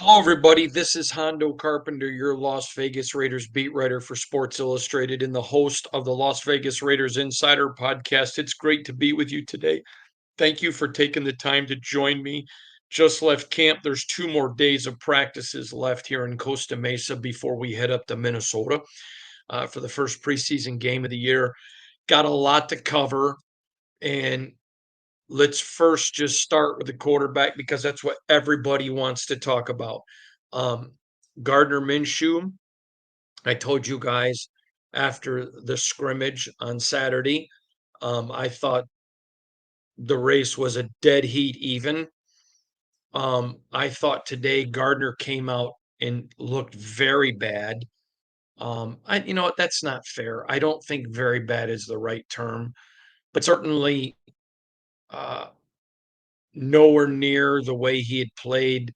Hello, everybody. This is Hondo Carpenter, your Las Vegas Raiders beat writer for Sports Illustrated and the host of the Las Vegas Raiders Insider podcast. It's great to be with you today. Thank you for taking the time to join me. Just left camp. There's 2 more days of practices left here in Costa Mesa before we head up to Minnesota for the first preseason game of the year. Got a lot to cover, and let's first just start with the quarterback because that's what everybody wants to talk about. Um, Gardner Minshew, I told you guys after the scrimmage on Saturday, I thought the race was a dead heat even. I thought today Gardner came out and looked very bad. You know what? That's not fair. I don't think very bad is the right term, but certainly uh, nowhere near the way he had played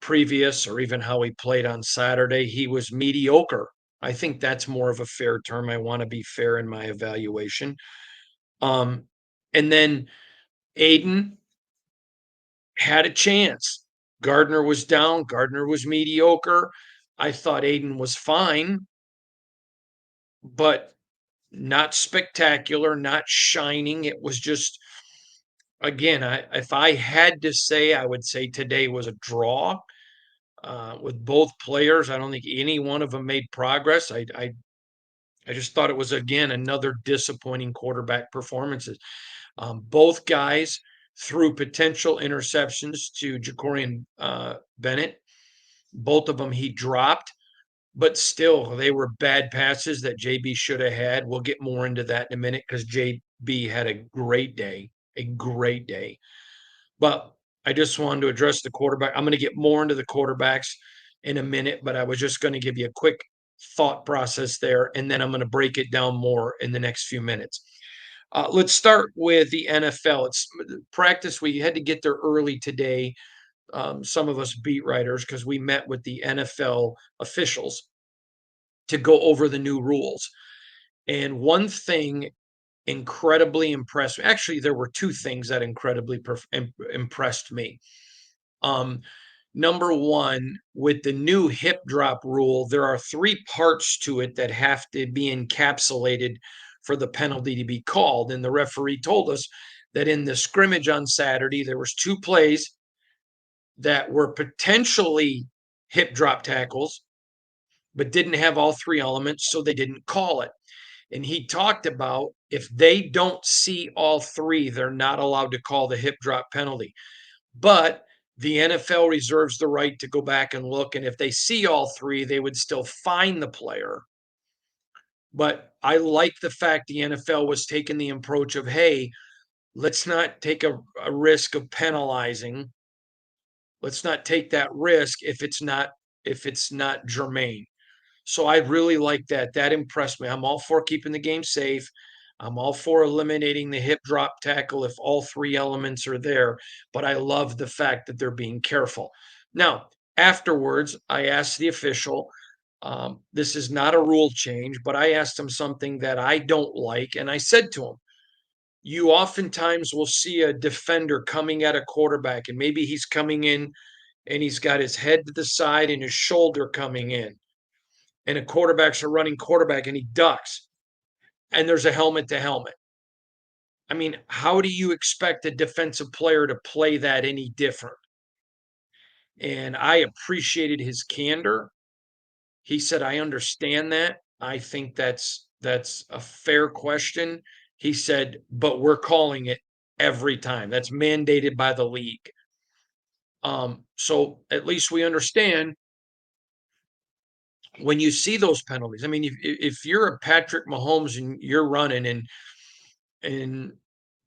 previous or even how he played on Saturday. He was mediocre. I think that's more of a fair term. I want to be fair in my evaluation. Um, and then Aiden had a chance. Gardner was down. Gardner was mediocre. I thought Aiden was fine, but not spectacular, not shining. It was just, again, if I had to say, I would say today was a draw with both players. I don't think any one of them made progress. I just thought it was again another disappointing quarterback performances. Both guys threw potential interceptions to Jacorian Bennett. Both of them he dropped, but still they were bad passes that JB should have had. We'll get more into that in a minute because JB had a great day, a great day. But I just wanted to address the quarterback. I'm going to get more into the quarterbacks in a minute, but I was just going to give you a quick thought process there, and then I'm going to break it down more in the next few minutes. Let's start with the NFL. It's practice. We had to get there early today. Some of us beat writers because we met with the NFL officials to go over the new rules. And one thing incredibly impressed me. Actually, there were two things that incredibly impressed me. Um, Number one, with the new hip drop rule, there are three parts to it that have to be encapsulated for the penalty to be called. And the referee told us that in the scrimmage on Saturday, there was 2 plays that were potentially hip drop tackles, but didn't have all 3 elements, so they didn't call it. And he talked about if they don't see all 3, they're not allowed to call the hip drop penalty. But the NFL reserves the right to go back and look. And if they see all 3, they would still fine the player. But I like the fact the NFL was taking the approach of, hey, let's not take a risk of penalizing. Let's not take that risk if it's not germane. So I really like that. That impressed me. I'm all for keeping the game safe. I'm all for eliminating the hip drop tackle if all 3 elements are there, but I love the fact that they're being careful. Now, afterwards, I asked the official, this is not a rule change, but I asked him something that I don't like. And I said to him, you oftentimes will see a defender coming at a quarterback, and maybe he's coming in and he's got his head to the side and his shoulder coming in and a quarterback's a running quarterback and he ducks and there's a helmet to helmet. I mean, how do you expect a defensive player to play that any different? And I appreciated his candor. He said, I understand that. I think that's a fair question. He said, but we're calling it every time. That's mandated by the league. So at least we understand when you see those penalties. I mean, if you're a Patrick Mahomes and you're running and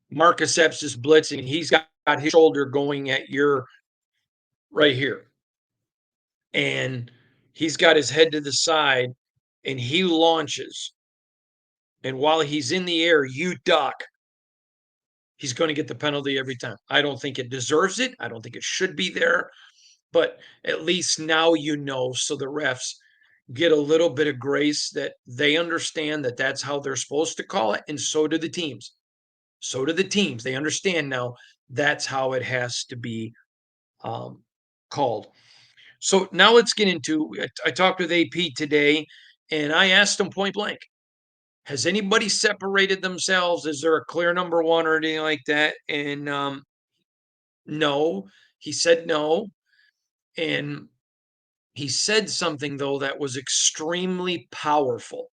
Marcus Epps is blitzing, and he's got his shoulder going at your right here, and he's got his head to the side, and he launches, and while he's in the air, you duck. He's going to get the penalty every time. I don't think it deserves it. I don't think it should be there, but at least now you know, so the refs get a little bit of grace that they understand that that's how they're supposed to call it, and so do the teams. So do the teams. They understand now that's how it has to be called. So now let's get into I talked with AP today, and I asked him point blank, has anybody separated themselves? Is there a clear number one or anything like that? And no, he said no. And he said something, though, that was extremely powerful.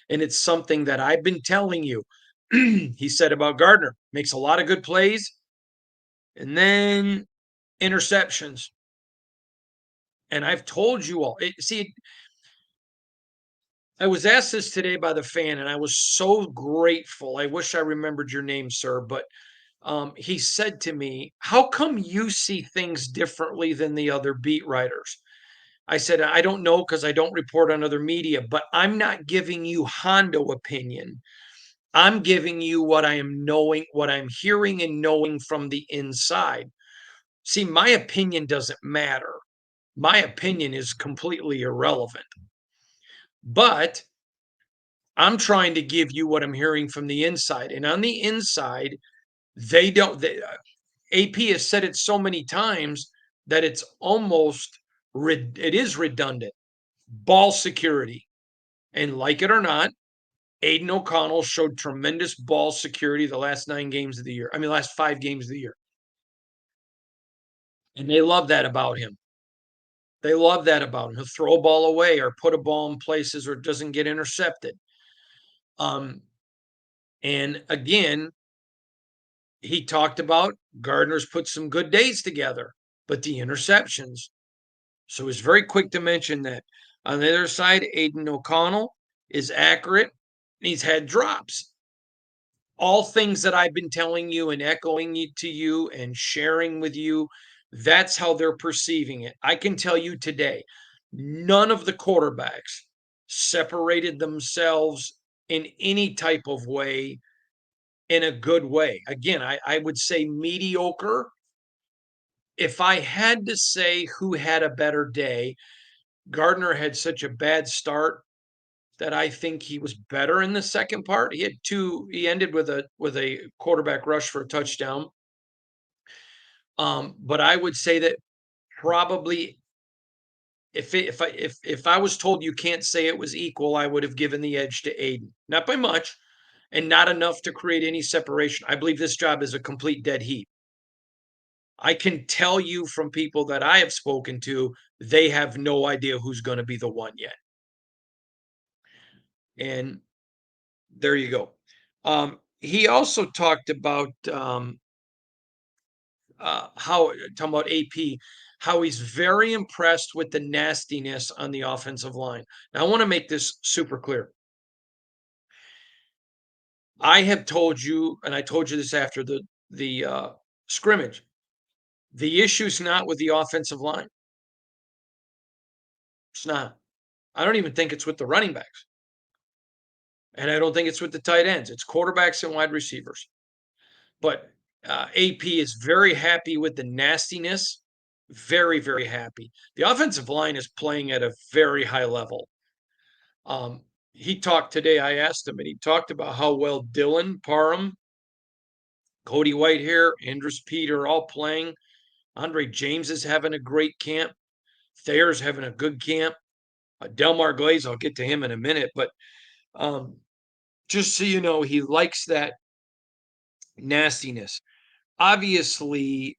And it's something that I've been telling you. He said about Gardner makes a lot of good plays and then interceptions. And I've told you all. See, I was asked this today by the fan, and I was so grateful. I wish I remembered your name, sir, but he said to me, "How come you see things differently than the other beat writers?" I said, "I don't know because I don't report on other media, but I'm not giving you Hondo opinion. I'm giving you what I am knowing, what I'm hearing and knowing from the inside. See, my opinion doesn't matter. My opinion is completely irrelevant. But I'm trying to give you what I'm hearing from the inside. And on the inside, they don't, AP has said it so many times that it's almost, it is redundant. Ball security. And like it or not, Aiden O'Connell showed tremendous ball security the last 9 games of the year. I mean, last 5 games of the year. And they love that about him. They love that about him. He'll throw a ball away or put a ball in places or doesn't get intercepted. Um, and again, he talked about Gardner's put some good days together, but the interceptions. So he's very quick to mention that. On the other side, Aiden O'Connell is accurate. He's had drops. All things that I've been telling you and echoing to you and sharing with you, that's how they're perceiving it. I can tell you today, none of the quarterbacks separated themselves in any type of way in a good way. Again, I would say mediocre. If I had to say who had a better day, Gardner had such a bad start that I think he was better in the second part. He had two. He ended with a quarterback rush for a touchdown. But I would say that probably if I was told you can't say it was equal, I would have given the edge to Aiden, not by much, and not enough to create any separation. I believe this job is a complete dead heat. I can tell you from people that I have spoken to, they have no idea who's going to be the one yet. And there you go. He also talked about how talking about AP, how he's very impressed with the nastiness on the offensive line. Now, I want to make this super clear. I have told you, and I told you this after the scrimmage. The issue's not with the offensive line. It's not. I don't even think it's with the running backs, and I don't think it's with the tight ends. It's quarterbacks and wide receivers. But AP is very happy with the nastiness. Very, very happy. The offensive line is playing at a very high level. He talked today. I asked him, and he talked about how well Dylan Parham, Cody Whitehair, Andrus Peet are all playing. Andre James is having a great camp. Thayer's having a good camp. Delmar Glaze, I'll get to him in a minute, but just so you know, he likes that nastiness. Obviously,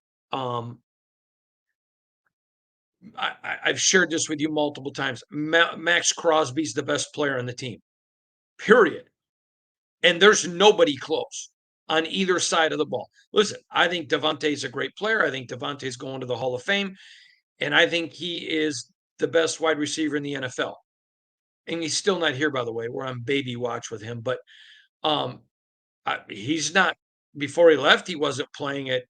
I've shared this with you multiple times. Max Crosby's the best player on the team, period. And there's nobody close on either side of the ball. Listen, I think Devontae's a great player. I think Devontae's going to the Hall of Fame. And I think he is the best wide receiver in the NFL. And he's still not here, by the way. We're on baby watch with him. But he's not, before he left, he wasn't playing at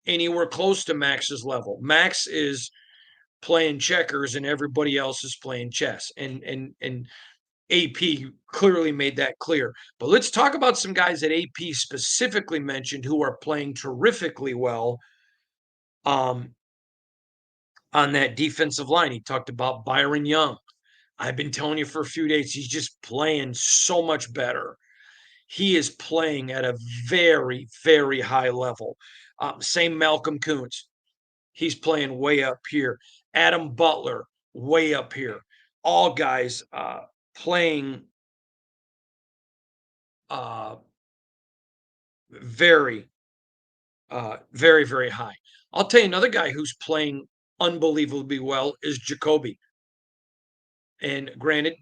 anywhere close to Max's level. Max is playing checkers and everybody else is playing chess. And AP clearly made that clear. But let's talk about some guys that AP specifically mentioned who are playing terrifically well on that defensive line. He talked about Byron Young. I've been telling you for a few days, he's just playing so much better. He is playing at a very, very high level. Same Malcolm Kuntz. He's playing way up here. Adam Butler, way up here. All guys playing uh, very, very, very high. I'll tell you another guy who's playing unbelievably well is Jacoby. And granted,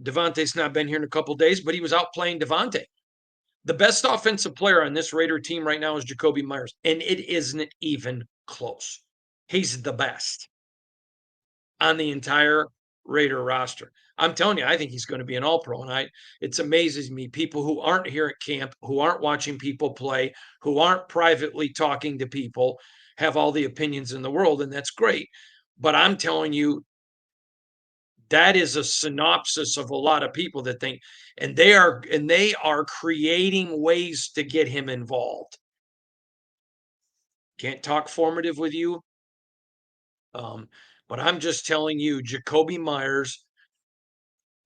Devontae's not been here in a couple days, but he was out playing Devontae. The best offensive player on this Raider team right now is Jacoby Myers, and it isn't even close. He's the best on the entire Raider roster. I'm telling you, I think he's going to be an all-pro, and it amazes me people who aren't here at camp, who aren't watching people play, who aren't privately talking to people, have all the opinions in the world, and that's great. But I'm telling you, that is a synopsis of a lot of people that think, and they are creating ways to get him involved. Can't talk formative with you, but I'm just telling you, Jacoby Myers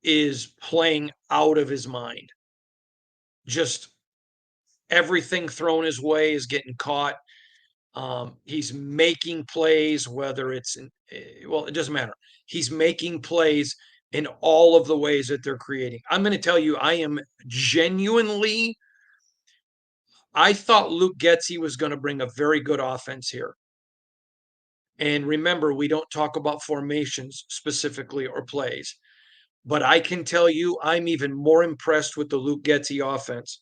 is playing out of his mind. Just everything thrown his way is getting caught. He's making plays, whether it's well, it doesn't matter. He's making plays in all of the ways that they're creating. I'm going to tell you, I am genuinely. I thought Luke Getsy was going to bring a very good offense here. And remember, we don't talk about formations specifically or plays. But I can tell you, I'm even more impressed with the Luke Getsy offense.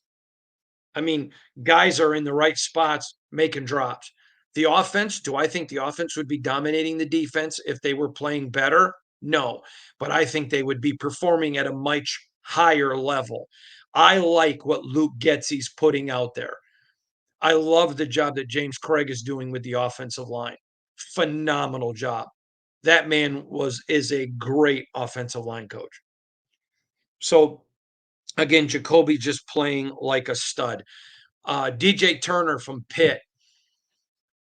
I mean, guys are in the right spots making drops. The offense, do I think the offense would be dominating the defense if they were playing better? No, but I think they would be performing at a much higher level. I like what Luke Getsy's putting out there. I love the job that James Craig is doing with the offensive line. Phenomenal job. That man is a great offensive line coach. So again, Jacoby just playing like a stud. DJ Turner from Pitt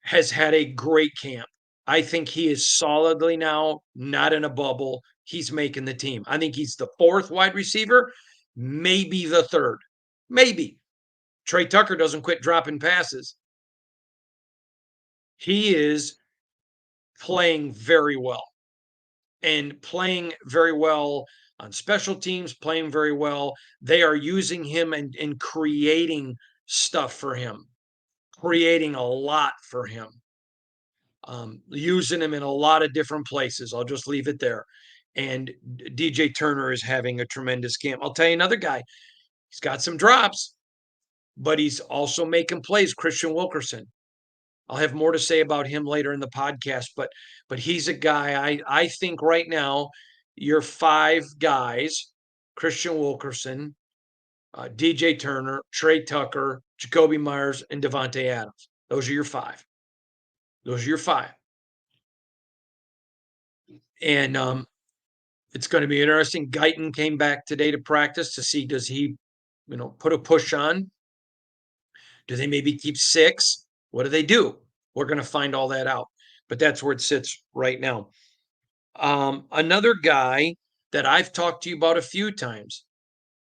has had a great camp. I think he is solidly now, not in a bubble. He's making the team. I think he's the fourth wide receiver, maybe the third. Maybe. Trey Tucker doesn't quit dropping passes. He is playing very well and playing very well on special teams, playing very well. They are using him and creating stuff for him, creating a lot for him, using him in a lot of different places. I'll just leave it there. And DJ Turner is having a tremendous camp. I'll tell you another guy. He's got some drops, but he's also making plays. Christian Wilkerson. I'll have more to say about him later in the podcast, but he's a guy I think right now your five guys, Christian Wilkerson, DJ Turner, Trey Tucker, Jacoby Myers, and Devontae Adams. Those are your five. Those are your five. And it's going to be interesting. Guyton came back today to practice to see does he, put a push on? Do they maybe keep six? What do they do? We're going to find all that out. But that's where it sits right now. Another guy that I've talked to you about a few times.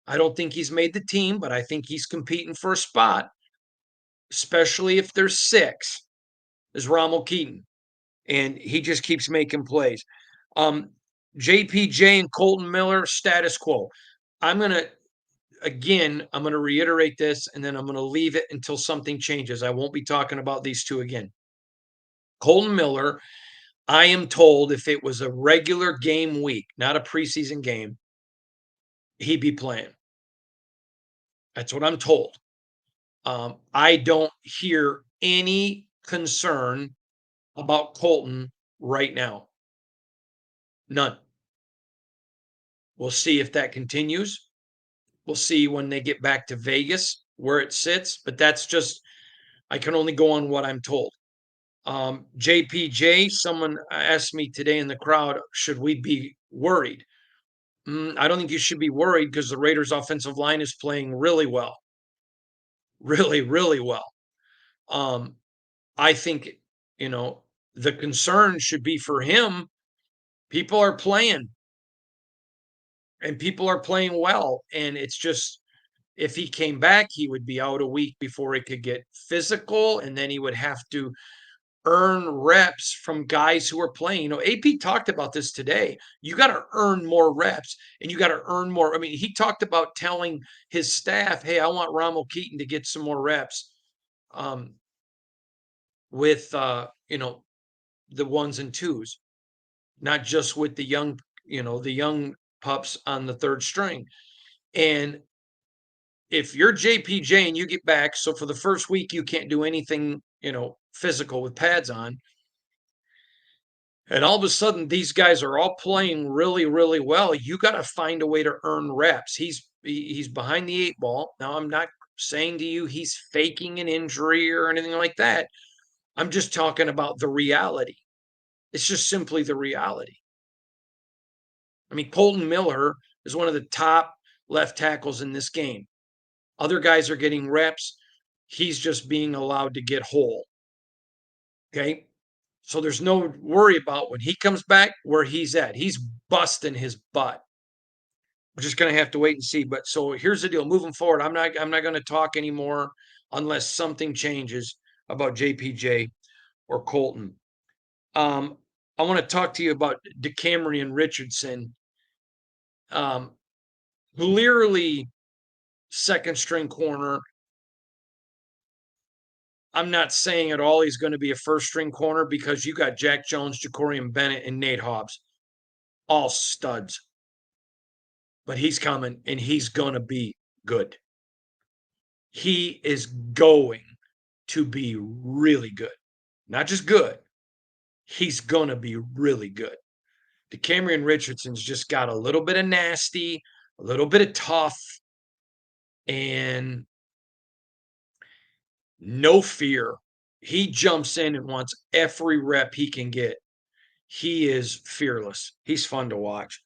I don't think he's made the team, but I think he's competing for a spot, especially if there's six, is Rommel Keaton. And he just keeps making plays. JPJ and Colton Miller, status quo. I'm going to reiterate this and then I'm going to leave it until something changes. I won't be talking about these two again. Colton Miller, I am told if it was a regular game week, not a preseason game, he'd be playing. That's what I'm told. I don't hear any concern about Colton right now. None. We'll see if that continues. We'll see when they get back to Vegas where it sits, but that's just, I can only go on what I'm told. JPJ, someone asked me today in the crowd, should we be worried? I don't think you should be worried because the Raiders' offensive line is playing really well. Really, really well. I think, the concern should be for him. People are playing and people are playing well. And it's just, if he came back, he would be out a week before he could get physical. And then he would have to earn reps from guys who are playing. AP talked about this today. You got to earn more reps and you got to earn more. I mean, he talked about telling his staff, "Hey, I want Rommel Keaton to get some more reps um, with the ones and twos, not just with the young pups on the third string." And if you're JPJ and you get back, so for the first week you can't do anything, physical with pads on, and all of a sudden these guys are all playing really, really well. You got to find a way to earn reps. He's behind the eight ball. Now I'm not saying to you he's faking an injury or anything like that. I'm just talking about the reality. It's just simply the reality. I mean, Colton Miller is one of the top left tackles in this game. Other guys are getting reps. He's just being allowed to get whole. Okay. So there's no worry about when he comes back where he's at. He's busting his butt. We're just going to have to wait and see. But so here's the deal. Moving forward, I'm not going to talk anymore unless something changes about JPJ or Colton. I want to talk to you about DeCamerion Richardson. Clearly second string corner. I'm not saying at all he's going to be a first string corner because you got Jack Jones, Jacorian Bennett, and Nate Hobbs, all studs. But he's coming and he's going to be good. He is going to be really good. Not just good, he's going to be really good. DeCamerion Richardson's just got a little bit of nasty, a little bit of tough, and no fear. He jumps in and wants every rep he can get. He is fearless. He's fun to watch.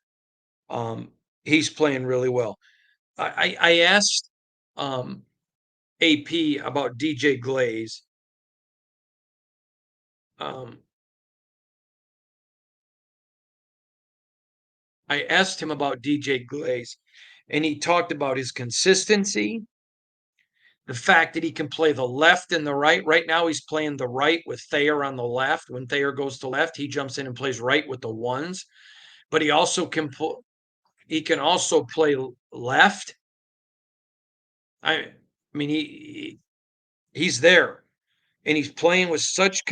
He's playing really well. I asked AP about DJ Glaze. I asked him about DJ Glaze, and he talked about his consistency, the fact that he can play the left and the right. Right now, he's playing the right with Thayer on the left. When Thayer goes to left, he jumps in and plays right with the ones. But he also can he can also play left. I mean, he's there, and he's playing with such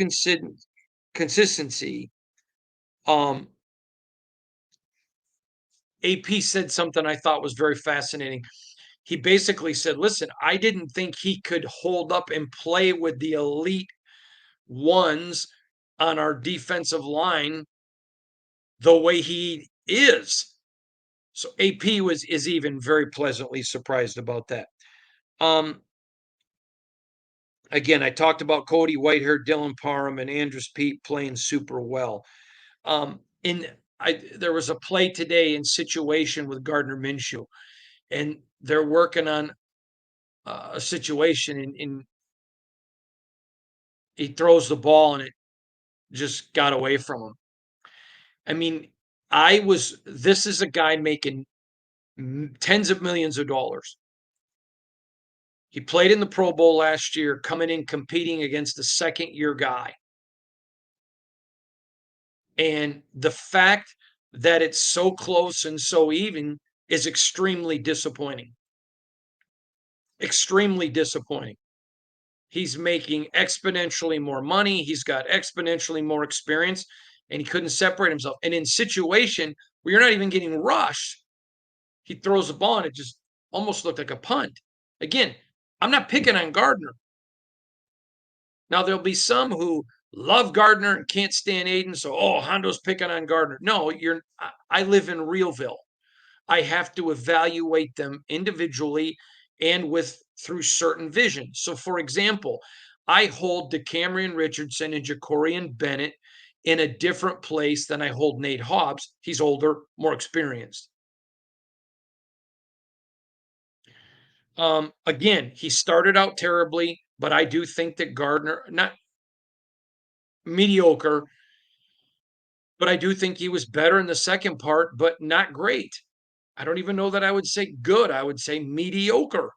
consistency. AP said something I thought was very fascinating. He basically said, listen, I didn't think he could hold up and play with the elite ones on our defensive line the way he is. So AP is even very pleasantly surprised about that. Again, I talked about Cody Whitehair, Dylan Parham, and Andrus Peat playing super well. There was a play today in situation with Gardner Minshew, and they're working on a situation, and he throws the ball, and it just got away from him. I mean, this is a guy making tens of millions of dollars. He played in the Pro Bowl last year, coming in competing against a second-year guy. And the fact that it's so close and so even is extremely disappointing. Extremely disappointing. He's making exponentially more money. He's got exponentially more experience, and he couldn't separate himself. And in situation where you're not even getting rushed, he throws the ball and it just almost looked like a punt. Again, I'm not picking on Gardner. Now, there'll be some who love Gardner and can't stand Aiden. So, Hondo's picking on Gardner. No, I live in Realville. I have to evaluate them individually and through certain vision. So, for example, I hold DeCamerion Richardson and Jacorian Bennett in a different place than I hold Nate Hobbs. He's older, more experienced. Again, he started out terribly, but I do think that Gardner, not mediocre, but I do think he was better in the second part, but not great. I don't even know that I would say good. I would say mediocre.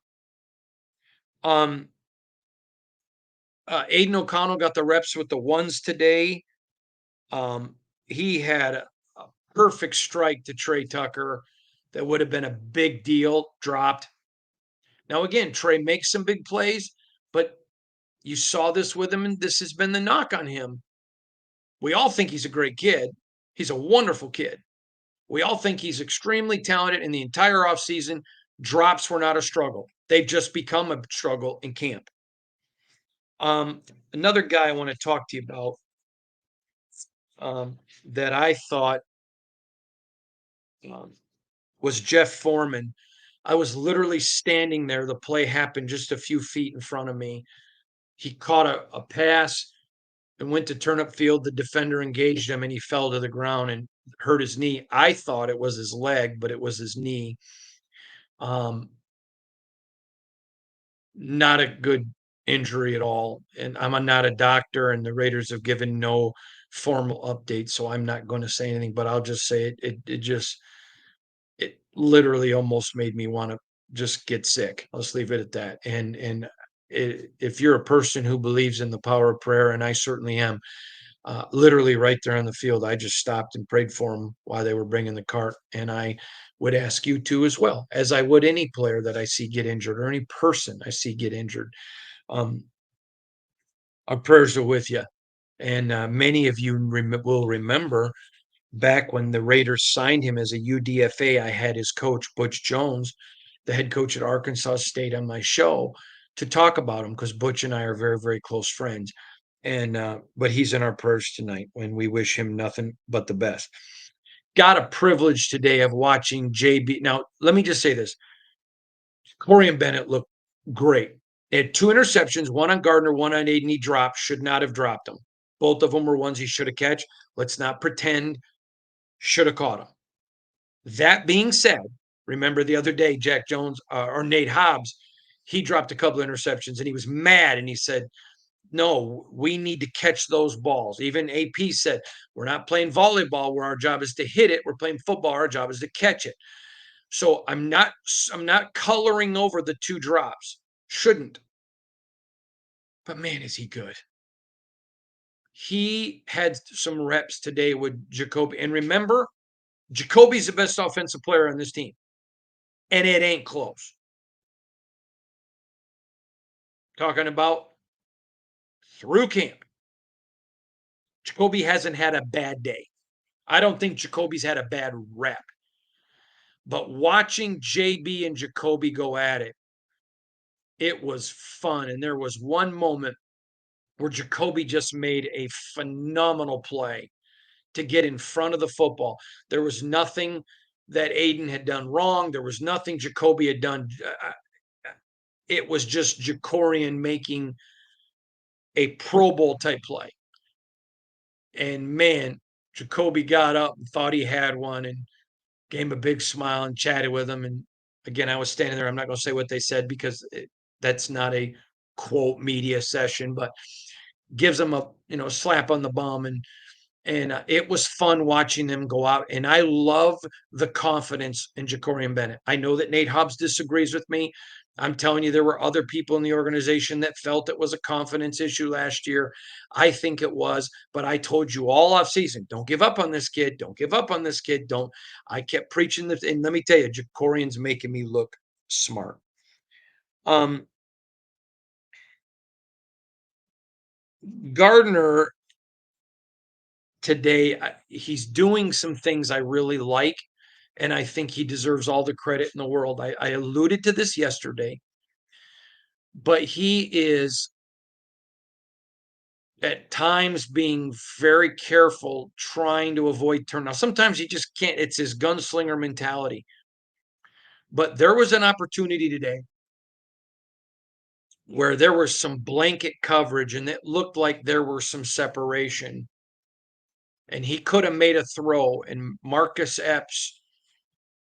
Aiden O'Connell got the reps with the ones today. Um, he had a perfect strike to Trey Tucker that would have been a big deal, dropped. Now, again, Trey makes some big plays, but you saw this with him, and this has been the knock on him. We all think he's a great kid. He's a wonderful kid. We all think he's extremely talented, and the entire offseason, drops were not a struggle. They've just become a struggle in camp. Another guy I want to talk to you about that I thought um, was Jeff Foreman. I was literally standing there. The play happened just a few feet in front of me. He caught a pass and went to turn up field. The defender engaged him and he fell to the ground and hurt his knee. I thought it was his leg, but it was his knee. Um, not a good injury at all. And I'm not a doctor, and the Raiders have given no formal update, so I'm not going to say anything. But I'll just say it literally almost made me want to just get sick. I'll just leave it at that. And if you're a person who believes in the power of prayer, and I certainly am, literally right there on the field, I just stopped and prayed for them while they were bringing the cart. And I would ask you to as well, as I would any player that I see get injured or any person I see get injured. Um, our prayers are with you. And many of you will remember back when the Raiders signed him as a UDFA, I had his coach, Butch Jones, the head coach at Arkansas State, on my show to talk about him because Butch and I are very, very close friends. And but he's in our prayers tonight, and we wish him nothing but the best. Got a privilege today of watching JB. Now, let me just say this: Corian Bennett looked great. He had two interceptions, one on Gardner, one on Aiden. He dropped, should not have dropped them. Both of them were ones he should have catch. Let's not pretend should have caught him. That being said, remember the other day, Jack Jones or Nate Hobbs, he dropped a couple of interceptions and he was mad and he said, no, we need to catch those balls. Even AP said, we're not playing volleyball where our job is to hit it. We're playing football. Our job is to catch it. So I'm not coloring over the two drops. Shouldn't. But man, is he good. He had some reps today with Jacoby. And remember, Jacoby's the best offensive player on this team. And it ain't close. Talking about through camp. Jacoby hasn't had a bad day. I don't think Jacoby's had a bad rep. But watching JB and Jacoby go at it, it was fun. And there was one moment where Jacoby just made a phenomenal play to get in front of the football. There was nothing that Aiden had done wrong. There was nothing Jacoby had done. It was just Jacorian making a Pro Bowl type play. And man, Jacoby got up and thought he had one and gave him a big smile and chatted with him. And again, I was standing there. I'm not going to say what they said because that's not a quote media session, but gives him a slap on the bum and it was fun watching them go out. And I love the confidence in Jacorian Bennett. I know that Nate Hobbs disagrees with me. I'm telling you, there were other people in the organization that felt it was a confidence issue last year. I think it was, but I told you all off season, don't give up on this kid. Don't give up on this kid. Don't. I kept preaching this. And let me tell you, Jacorian's making me look smart. Gardner today, he's doing some things I really like, and I think he deserves all the credit in the world. I alluded to this yesterday, but he is at times being very careful, trying to avoid turn. Now, sometimes he just can't. It's his gunslinger mentality. But there was an opportunity today where there was some blanket coverage and it looked like there were some separation. And he could have made a throw, and Marcus Epps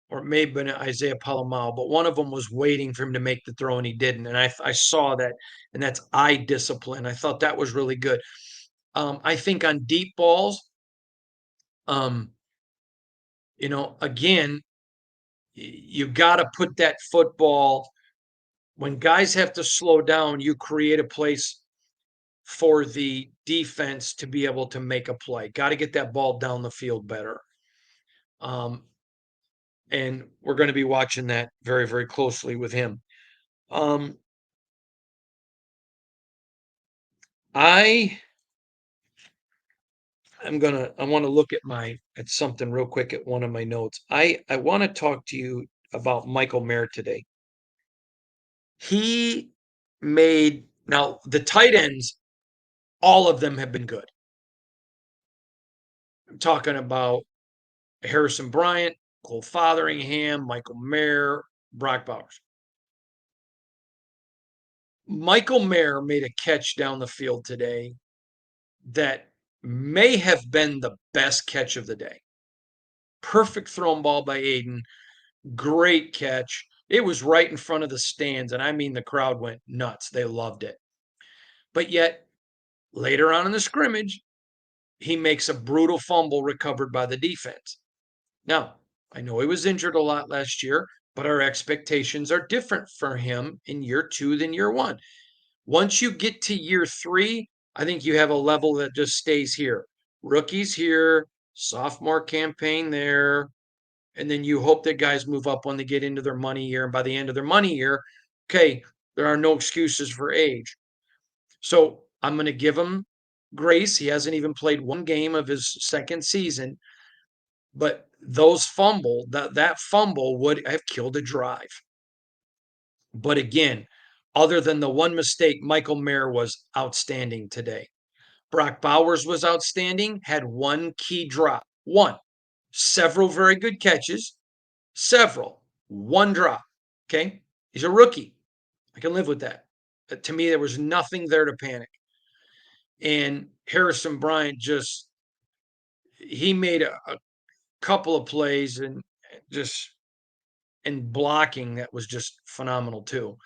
or maybe Isaiah Palomao, but one of them was waiting for him to make the throw and he didn't. And I saw that, and that's eye discipline. I thought that was really good. I think on deep balls, um, again, you got to put that football when guys have to slow down. You create a place for the defense to be able to make a play. Got to get that ball down the field better. Um, and we're going to be watching that very, very closely with him. Um, I I want to look at something real quick at one of my notes. I want to talk to you about Michael Mayer today. He made now the tight ends, all of them have been good. I'm talking about Harrison Bryant, Cole Fotheringham, Michael Mayer, Brock Bowers. Michael Mayer made a catch down the field today that may have been the best catch of the day. Perfect thrown ball by Aiden. Great catch. It was right in front of the stands. And I mean, the crowd went nuts. They loved it. But yet, later on in the scrimmage, he makes a brutal fumble recovered by the defense. Now, I know he was injured a lot last year, but our expectations are different for him in year 2 than year 1. Once you get to year 3, I think you have a level that just stays here. Rookies here, sophomore campaign there, and then you hope that guys move up when they get into their money year. And by the end of their money year, okay, there are no excuses for age. So I'm going to give him grace. He hasn't even played one game of his second season, but that fumble would have killed a drive. But again, other than the one mistake, Michael Mayer was outstanding today. Brock Bowers was outstanding, had one key drop. One. Several very good catches. Several. One drop. Okay. He's a rookie. I can live with that. To me, there was nothing there to panic. And Harrison Bryant he made a couple of plays and blocking that was just phenomenal too.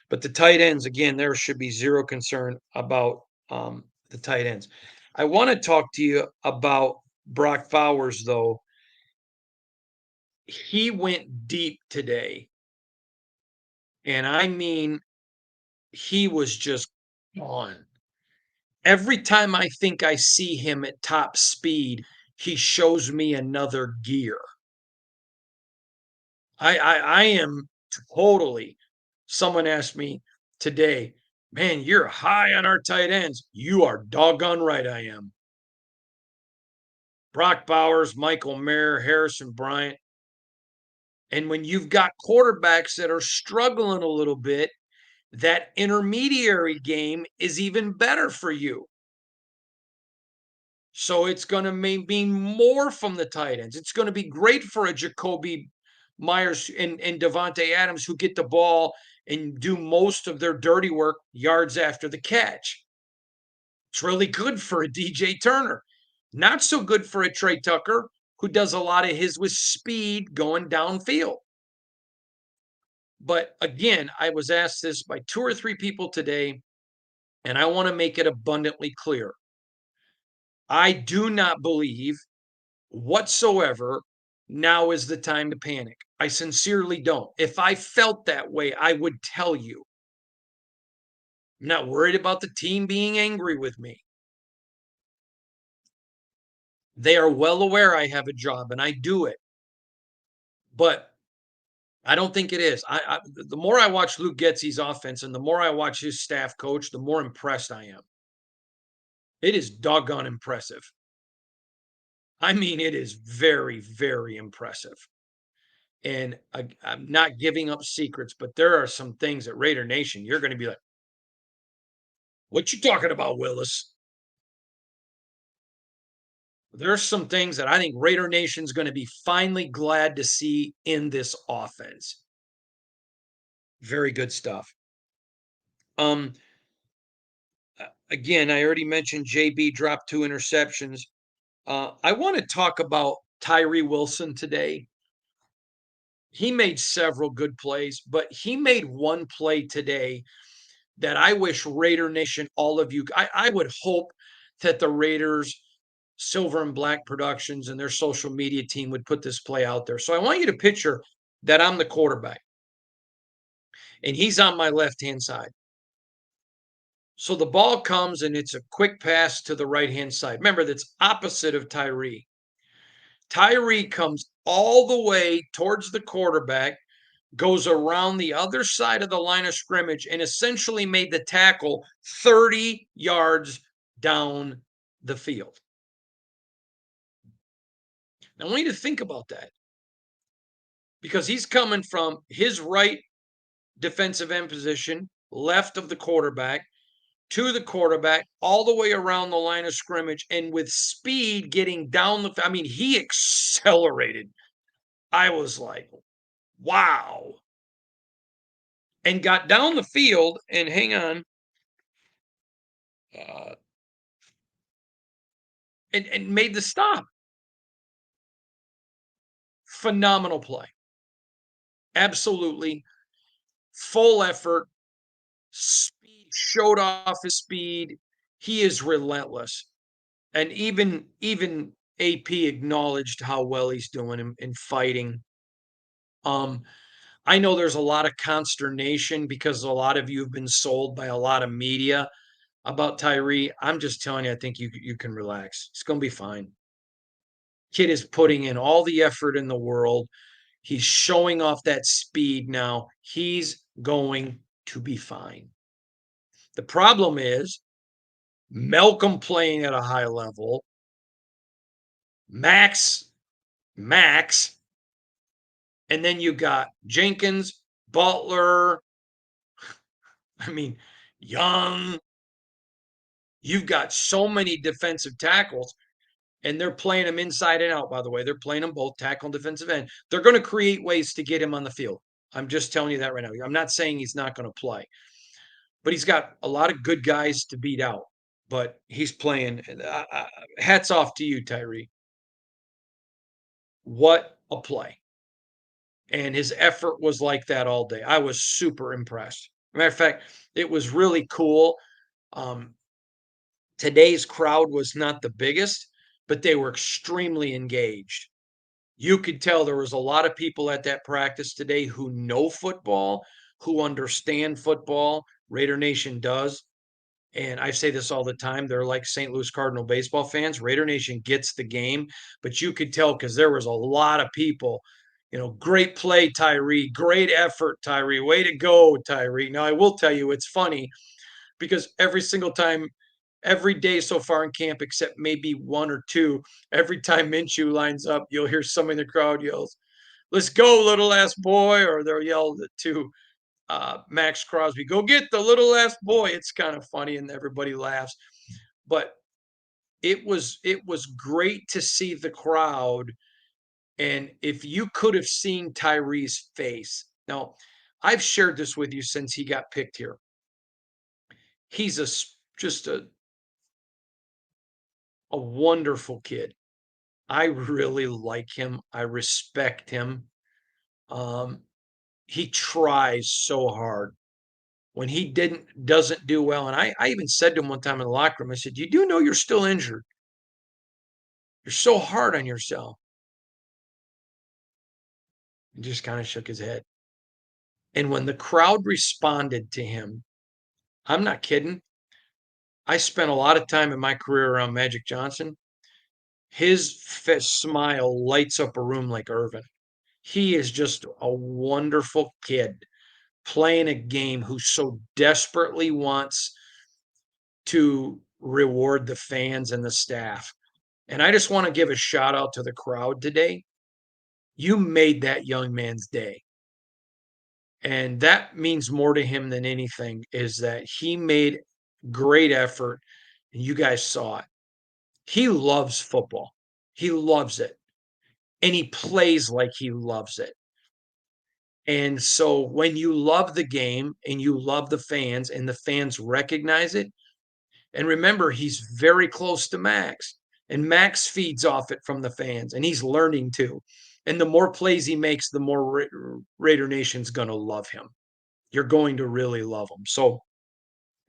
But the tight ends, again, there should be zero concern about the tight ends. I want to talk to you about Brock Bowers, though. He went deep today. And I mean, he was just gone. Every time I think I see him at top speed, he shows me another gear. I am totally. Someone asked me today, man, you're high on our tight ends. You are doggone right I am. Brock Bowers, Michael Mayer, Harrison Bryant. And when you've got quarterbacks that are struggling a little bit, that intermediary game is even better for you. So it's going to mean more from the tight ends. It's going to be great for a Jacoby Myers and Devontae Adams who get the ball and do most of their dirty work yards after the catch. It's really good for a DJ Turner. Not so good for a Trey Tucker who does a lot of his with speed going downfield. But again, I was asked this by 2 or 3 people today, and I want to make it abundantly clear. I do not believe whatsoever now is the time to panic. I sincerely don't. If I felt that way, I would tell you. I'm not worried about the team being angry with me. They are well aware I have a job and I do it. But I don't think it is. The more I watch Luke Getzey's offense and the more I watch his staff coach, the more impressed I am. It is doggone impressive. I mean, it is very, very impressive. And I'm not giving up secrets, but there are some things at Raider Nation you're going to be like, what you talking about, Willis? There's some things that I think Raider Nation's going to be finally glad to see in this offense. Very good stuff. Again, I already mentioned JB dropped 2 interceptions. I want to talk about Tyrie Wilson today. He made several good plays, but he made one play today that I wish Raider Nation, all of you, I would hope that the Raiders Silver and Black Productions and their social media team would put this play out there. So I want you to picture that I'm the quarterback and he's on my left-hand side. So the ball comes and it's a quick pass to the right-hand side. Remember, that's opposite of Tyrie. Tyrie comes all the way towards the quarterback, goes around the other side of the line of scrimmage, and essentially made the tackle 30 yards down the field. Now, I want you to think about that because he's coming from his right defensive end position, left of the quarterback, to the quarterback, all the way around the line of scrimmage, and with speed getting down the. I mean, he accelerated. I was like, wow. And got down the field, and hang on, uh, and made the stop. Phenomenal play. Absolutely. Full effort. Speed, showed off his speed. He is relentless. And even AP acknowledged how well he's doing in fighting. Um, I know there's a lot of consternation because a lot of you have been sold by a lot of media about Tyrie. I'm just telling you, I think you can relax. It's going to be fine. Kid is putting in all the effort in the world. He's showing off that speed now. He's going to be fine. The problem is Malcolm playing at a high level, Max, and then you got Jenkins, Butler, I mean, Young. You've got so many defensive tackles, and they're playing them inside and out, by the way. They're playing them both tackle and defensive end. They're going to create ways to get him on the field. I'm just telling you that right now. I'm not saying he's not going to play, but he's got a lot of good guys to beat out. But he's playing. Hats off to you, Tyrie. What a play. And his effort was like that all day. I was super impressed. Matter of fact, it was really cool. Um, Today's crowd was not the biggest, but they were extremely engaged. You could tell there was a lot of people at that practice today who know football, who understand football. Raider Nation does. And I say this all the time. They're like St. Louis Cardinal baseball fans. Raider Nation gets the game, but you could tell because there was a lot of people. Great play, Tyrie. Great effort, Tyrie. Way to go, Tyrie. Now, I will tell you, it's funny because every single time, every day so far in camp, except maybe one or two, every time Minshew lines up, you'll hear somebody in the crowd yells, "Let's go, little ass boy," or they'll yell to Max Crosby, "Go get the little ass boy." It's kind of funny, and everybody laughs. But it was great to see the crowd, and if you could have seen Tyrie's face. Now, I've shared this with you since he got picked here. He's just a wonderful kid. I really like him. I respect him. Um, he tries so hard. When he doesn't do well, and I even said to him one time in the locker room, I said, "You do know you're still injured. You're so hard on yourself." He just kind of shook his head. And when the crowd responded to him, I'm not kidding. I spent a lot of time in my career around Magic Johnson. His smile lights up a room like Irvin. He is just a wonderful kid playing a game who so desperately wants to reward the fans and the staff. And I just want to give a shout out to the crowd today. You made that young man's day. And that means more to him than anything is that he made great effort and you guys saw it. He loves football. He loves it. And he plays like he loves it. And so when you love the game and you love the fans and the fans recognize it, and remember, he's very close to Max, and Max feeds off it from the fans, and he's learning too. And the more plays he makes, the more Raider Nation's going to love him. You're going to really love him. So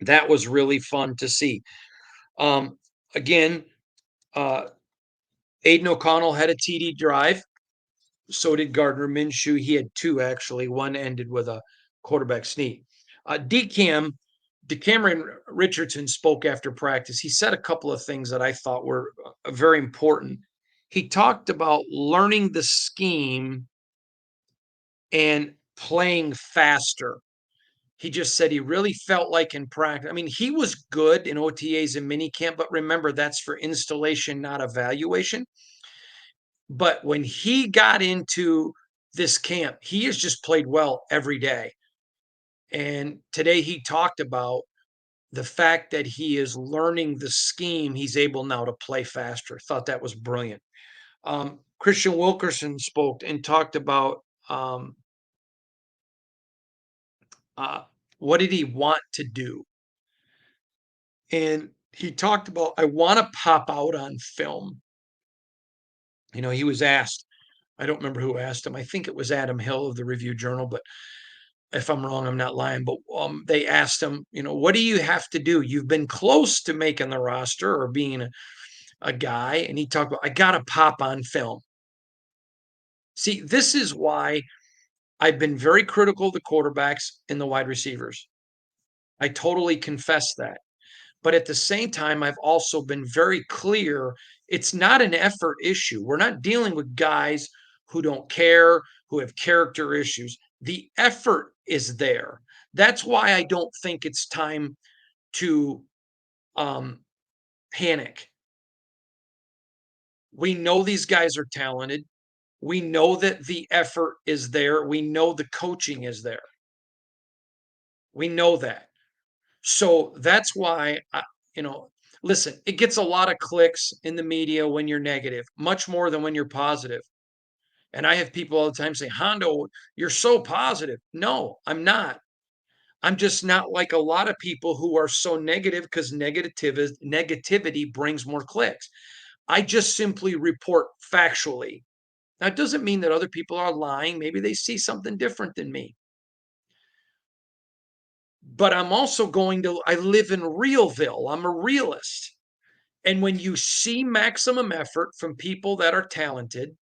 that was really fun to see. Again, uh, Aiden O'Connell had a TD drive. So did Gardner Minshew. He had two, actually. One ended with a quarterback sneak. DCAM DeCameron Richardson spoke after practice. He said a couple of things that I thought were very important. He talked about learning the scheme and playing faster. He just said he really felt like in practice. I mean, he was good in OTAs and minicamp, but remember that's for installation, not evaluation. But when he got into this camp, he has just played well every day. And today he talked about the fact that he is learning the scheme, he's able now to play faster. Thought that was brilliant. Christian Wilkerson spoke and talked about um, uh, what did he want to do, and he talked about I want to pop out on film. He was asked. I don't remember who asked him. I think it was Adam Hill of the Review Journal, but if I'm wrong, I'm not lying. But they asked him, what do you have to do? You've been close to making the roster or being a guy, and he talked about I got to pop on film. See, this is why I've been very critical of the quarterbacks and the wide receivers. I totally confess that. But at the same time, I've also been very clear it's not an effort issue. We're not dealing with guys who don't care, who have character issues. The effort is there. That's why I don't think it's time to um, panic. We know these guys are talented. We know that the effort is there. We know the coaching is there. We know that. So that's why you know, listen, it gets a lot of clicks in the media when you're negative, much more than when you're positive. And I have people all the time say, Hondo, you're so positive. No, I'm not. I'm just not like a lot of people who are so negative because negativity brings more clicks. I just simply report factually. Now, it doesn't mean that other people are lying. Maybe they see something different than me. But I'm also I live in Realville. I'm a realist. And when you see maximum effort from people that are talented,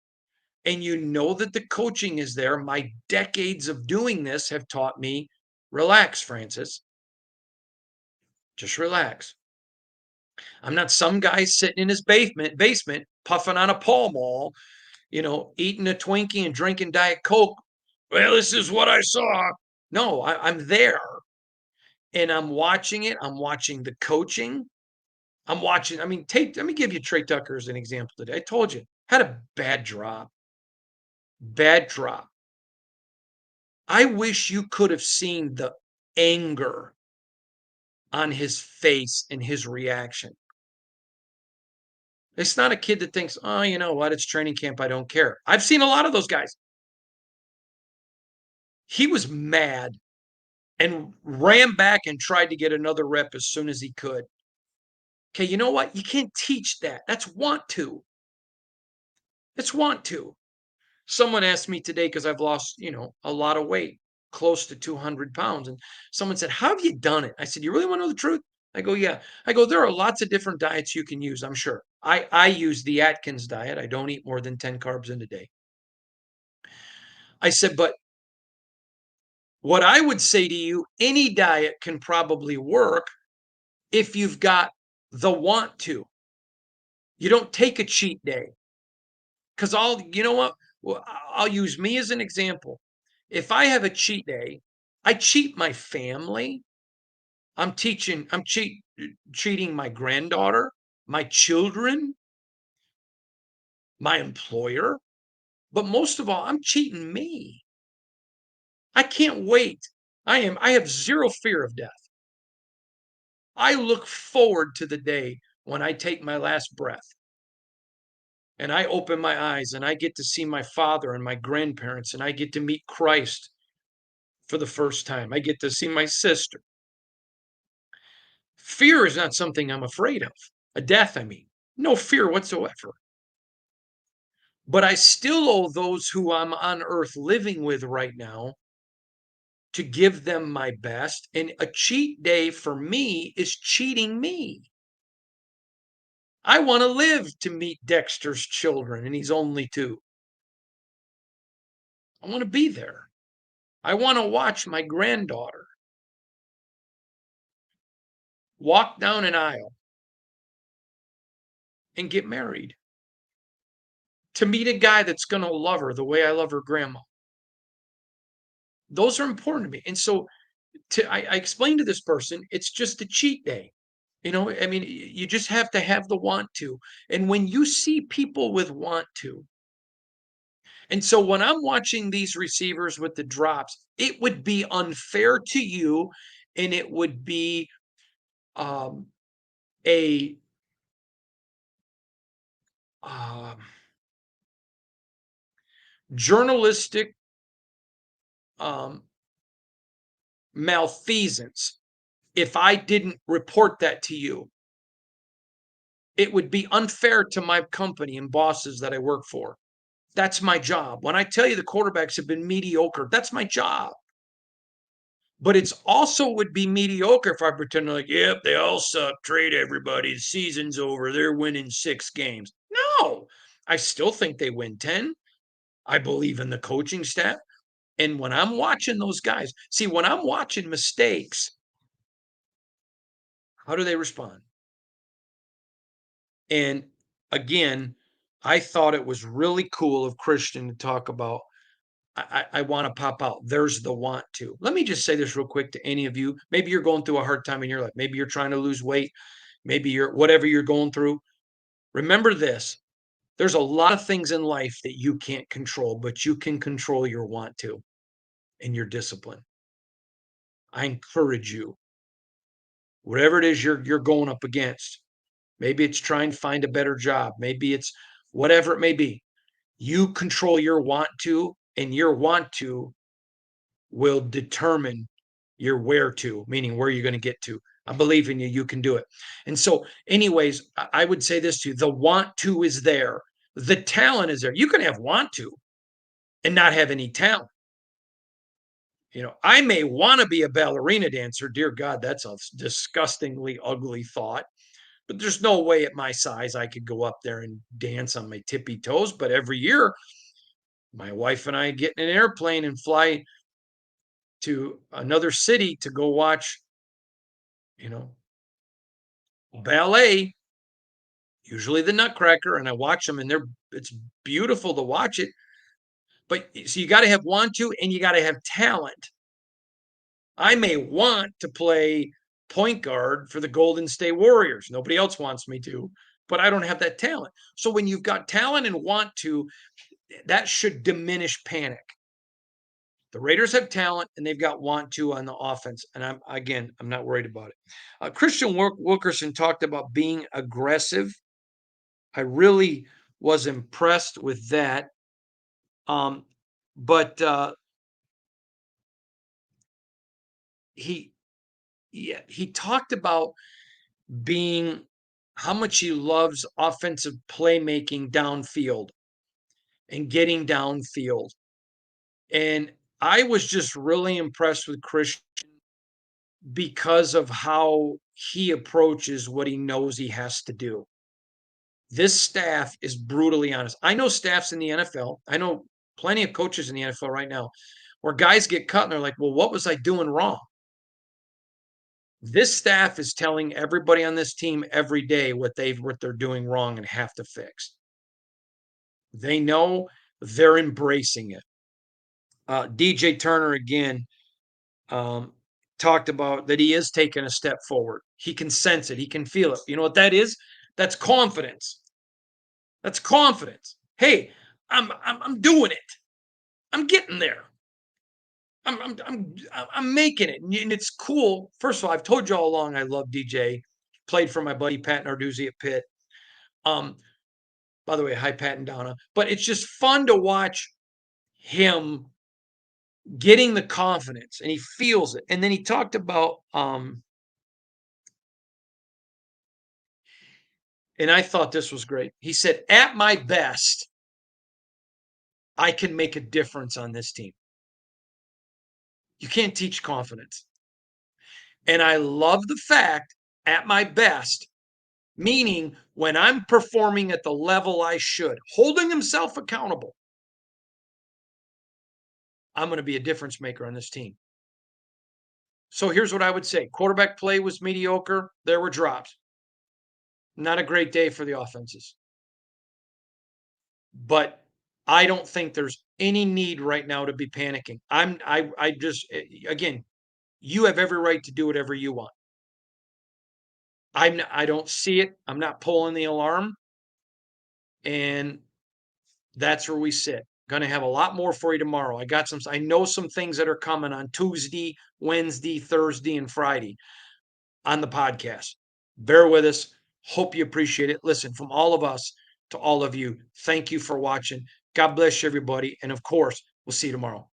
and you know that the coaching is there, my decades of doing this have taught me relax, Francis. Just relax. I'm not some guy sitting in his basement puffing on a Pall Mall, eating a Twinkie and drinking Diet Coke. Well, this is what I saw. No, I'm there and I'm watching it. I'm watching the coaching. I'm watching. I mean, let me give you Trey Tucker as an example today. I told you, had a bad drop. Bad drop. I wish you could have seen the anger on his face and his reaction. It's not a kid that thinks, oh, you know what? It's training camp. I don't care. I've seen a lot of those guys. He was mad and ran back and tried to get another rep as soon as he could. Okay, you know what? You can't teach that. That's want to. It's want to. Someone asked me today because I've lost, a lot of weight, close to 200 pounds. And someone said, how have you done it? I said, you really want to know the truth? I go, yeah. I go, there are lots of different diets you can use, I'm sure. I use the Atkins diet. I don't eat more than 10 carbs in a day. I said, but what I would say to you, any diet can probably work if you've got the want to. You don't take a cheat day. Because you know what? Well, I'll use me as an example. If I have a cheat day, I cheat my family. I'm cheating my granddaughter, my children, my employer, but most of all, I'm cheating me. I can't wait. I have zero fear of death. I look forward to the day when I take my last breath and I open my eyes and I get to see my father and my grandparents and I get to meet Christ for the first time. I get to see my sister. Fear is not something I'm afraid of. A death, I mean. No fear whatsoever. But I still owe those who I'm on earth living with right now to give them my best. And a cheat day for me is cheating me. I want to live to meet Dexter's children, and he's only 2. I want to be there. I want to watch my granddaughter. walk down an aisle and get married, to meet a guy that's going to love her the way I love her grandma. Those are important to me. And so I explained to this person, it's just a cheat day. I mean, you just have to have the want to. And when you see people with want to, and so when I'm watching these receivers with the drops, it would be unfair to you, and it would be um, a um, journalistic um, malfeasance if I didn't report that to you. It would be unfair to my company and bosses that I work for. That's my job. When I tell you the quarterbacks have been mediocre, that's my job. But it's also would be mediocre if I pretend like, yep, they all suck, trade everybody, the season's over, they're winning 6 games. No, I still think they win 10. I believe in the coaching staff. And when I'm watching those guys, see, when I'm watching mistakes, how do they respond? And again, I thought it was really cool of Christian to talk about. I want to pop out. There's the want to. Let me just say this real quick to any of you. Maybe you're going through a hard time in your life. Maybe you're trying to lose weight. Maybe you're whatever you're going through. Remember this: there's a lot of things in life that you can't control, but you can control your want to and your discipline. I encourage you, whatever it is you're going up against. Maybe it's trying to find a better job. Maybe it's whatever it may be. You control your want to, and your want to will determine your where to, meaning where you're going to get to. I believe in you. You can do it. And so, anyways, I would say this to you: the want to is there, the talent is there. You can have want to and not have any talent. I may want to be a ballerina dancer. Dear God, that's a disgustingly ugly thought. But there's no way at my size I could go up there and dance on my tippy toes. But every year, my wife and I get in an airplane and fly to another city to go watch, you know, ballet, usually the Nutcracker, and I watch them, and it's beautiful to watch it. But so you got to have want to, and you got to have talent. I may want to play point guard for the Golden State Warriors. Nobody else wants me to, but I don't have that talent. So when you've got talent and want to, that should diminish panic. The Raiders have talent and they've got want to on the offense. And I'm not worried about it. Christian Wilkerson talked about being aggressive. I really was impressed with that. Um, but he, yeah, he talked about being how much he loves offensive playmaking downfield and getting downfield. And I was just really impressed with Christian because of how he approaches what he knows he has to do. This staff is brutally honest. I know staffs in the NFL. I know plenty of coaches in the NFL right now where guys get cut and they're like, well, what was I doing wrong? This staff is telling everybody on this team every day what they're doing wrong and have to fix. They know, they're embracing it. DJ Turner again talked about that he is taking a step forward. He can sense it. He can feel it. You know what that is? That's confidence. That's confidence. Hey, I'm doing it. I'm getting there. I'm making it, and it's cool. First of all, I've told you all along I love DJ. Played for my buddy Pat Narduzzi at Pitt. Um, by the way, hi Pat and Donna. But it's just fun to watch him getting the confidence, and he feels it. And then he talked about, and I thought this was great. He said, "At my best, I can make a difference on this team." You can't teach confidence. And I love the fact, at my best, meaning when I'm performing at the level I should, holding himself accountable, I'm going to be a difference maker on this team. So here's what I would say. Quarterback play was mediocre. There were drops. Not a great day for the offenses. But I don't think there's any need right now to be panicking. I just again, you have every right to do whatever you want. I don't see it. I'm not pulling the alarm, and that's where we sit. Going to have a lot more for you tomorrow. I know some things that are coming on Tuesday, Wednesday, Thursday, and Friday on the podcast. Bear with us. Hope you appreciate it. Listen, from all of us to all of you, thank you for watching. God bless you, everybody. And of course, we'll see you tomorrow.